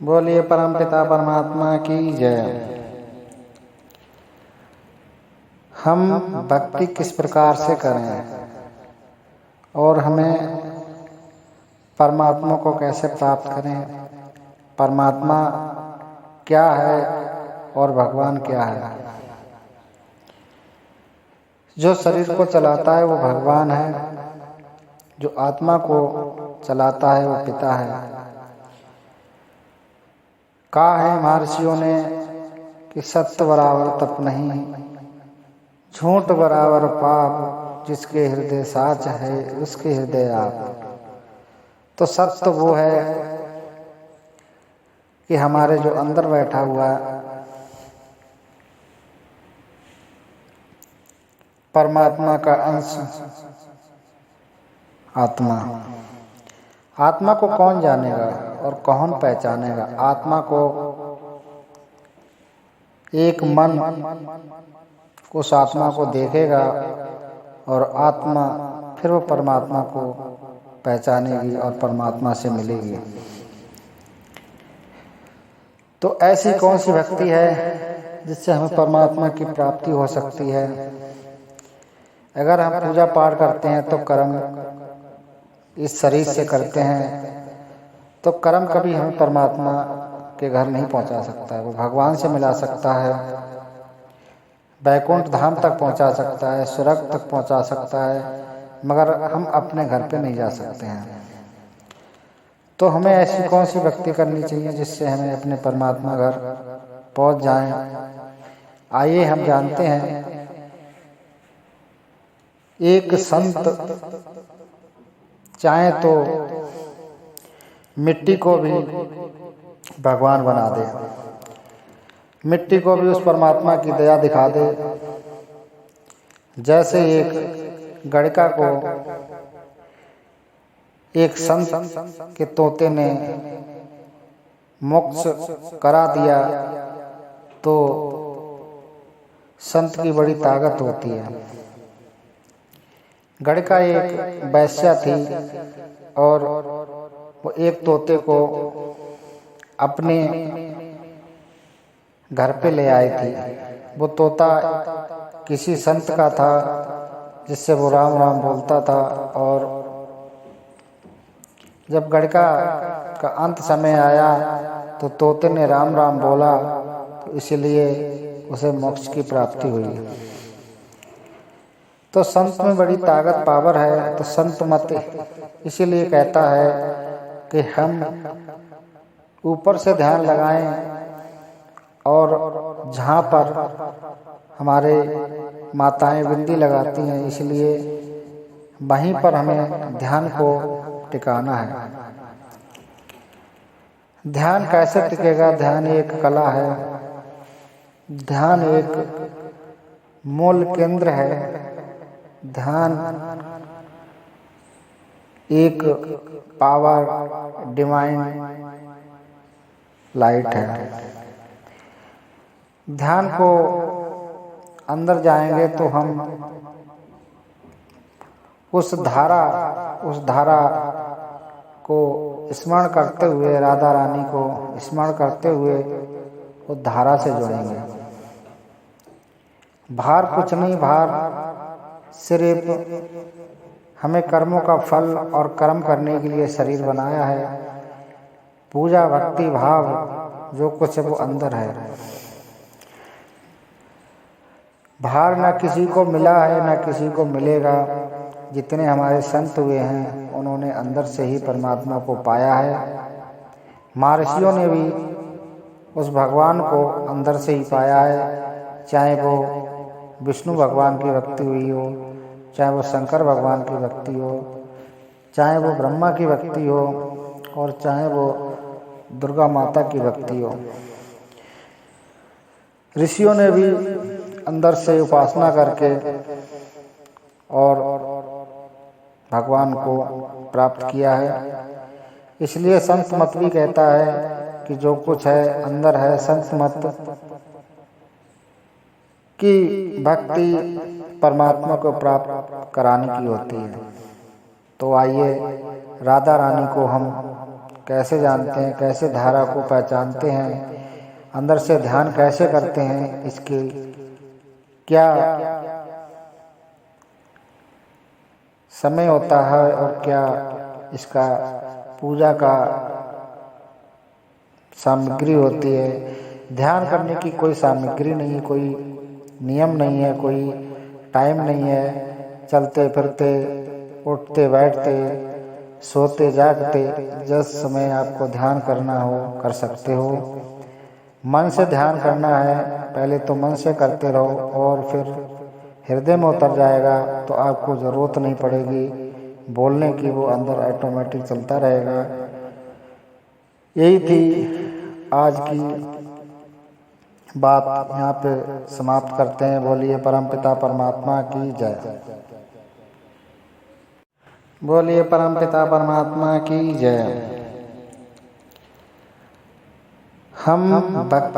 बोलिए परमपिता परमात्मा की जय। हम भक्ति किस प्रकार से करें और हमें परमात्मा को कैसे प्राप्त करें, परमात्मा क्या है और भगवान क्या है। जो शरीर को चलाता है वो भगवान है, जो आत्मा को चलाता है वो पिता है। कहा है महर्षियों ने कि सत्य बराबर तप नहीं, झूठ बराबर पाप, जिसके हृदय साच है उसके हृदय आप। तो सत्य वो है कि हमारे जो अंदर बैठा हुआ परमात्मा का अंश आत्मा। आत्मा को कौन जानेगा और कौन पहचानेगा। आत्मा को एक मन उस आत्मा को देखेगा और आत्मा फिर वो परमात्मा को पहचानेगी और परमात्मा से मिलेगी। तो ऐसी कौन सी भक्ति है जिससे हमें परमात्मा की प्राप्ति हो सकती है। अगर हम पूजा पाठ करते हैं तो कर्म इस शरीर से करते हैं, तो कर्म कभी हमें परमात्मा के घर नहीं पहुंचा सकता है। वो भगवान से मिला सकता है, वैकुंठ धाम तक पहुंचा सकता है, स्वर्ग तक पहुंचा सकता है, मगर हम अपने घर पे नहीं जा सकते हैं। तो हमें ऐसी कौन सी भक्ति करनी चाहिए जिससे हमें अपने परमात्मा घर पहुंच जाएं। आइए हम जानते हैं। एक संत चाहे तो मिट्टी को भी भगवान बना दे, मिट्टी को भी उस परमात्मा की दया दिखा दे। जैसे एक गणिका को एक संत के तोते ने मोक्ष करा दिया, तो संत की बड़ी ताकत होती है। गणिका एक वैश्या थी और वो एक तोते को अपने घर पे ले आई थी। वो तोता किसी संत का था जिससे वो राम राम बोलता था, और जब गणिका का अंत समय आया तो तोते ने राम राम बोला, तो इसलिए उसे मोक्ष की प्राप्ति हुई। तो संत में बड़ी ताकत पावर है। तो संत मत इसीलिए कहता है कि हम ऊपर से ध्यान लगाएं, और जहाँ पर हमारे माताएं बिंदी लगाती हैं, इसलिए वहीं पर हमें ध्यान को टिकाना है। ध्यान कैसे टिकेगा। ध्यान एक कला है, ध्यान एक मूल केंद्र है, ध्यान एक पावर डिवाइन लाइट है। ध्यान को अंदर जाएंगे तो हम उस धारा को स्मरण करते हुए, राधा रानी को स्मरण करते हुए उस धारा से जुड़ेंगे। भार कुछ नहीं, भार सिर्फ हमें कर्मों का फल और कर्म करने के लिए शरीर बनाया है। पूजा भक्ति भाव जो कुछ है वो अंदर है। भार न किसी को मिला है न किसी को मिलेगा। जितने हमारे संत हुए हैं उन्होंने अंदर से ही परमात्मा को पाया है। महर्षियों ने भी उस भगवान को अंदर से ही पाया है। चाहे वो विष्णु भगवान की भक्ति हुई हो, चाहे वो शंकर भगवान की भक्ति हो, चाहे वो ब्रह्मा की भक्ति हो, और चाहे वो दुर्गा माता की भक्ति हो। ऋषियों ने भी अंदर से उपासना करके और भगवान को प्राप्त किया है। इसलिए संत मत भी कहता है कि जो कुछ है अंदर है। संत मत की भक्ति परमात्मा को प्राप्त कराने की होती है। तो आइए राधा रानी को हम कैसे जानते हैं, कैसे धारा को पहचानते हैं, अंदर से ध्यान कैसे करते हैं, इसके क्या समय होता है और क्या इसका पूजा का सामग्री होती है। ध्यान करने की कोई सामग्री नहीं, कोई नियम नहीं है, कोई टाइम नहीं है। चलते फिरते, उठते बैठते, सोते जागते, जिस समय आपको ध्यान करना हो कर सकते हो। मन से ध्यान करना है, पहले तो मन से करते रहो और फिर हृदय में उतर जाएगा तो आपको ज़रूरत नहीं पड़ेगी बोलने की, वो अंदर ऑटोमेटिक चलता रहेगा। यही थी आज की बात, यहाँ पे समाप्त करते हैं। बोलिए परमपिता परमात्मा की जय। बोलिए परमपिता परमात्मा की जय। हम भक्त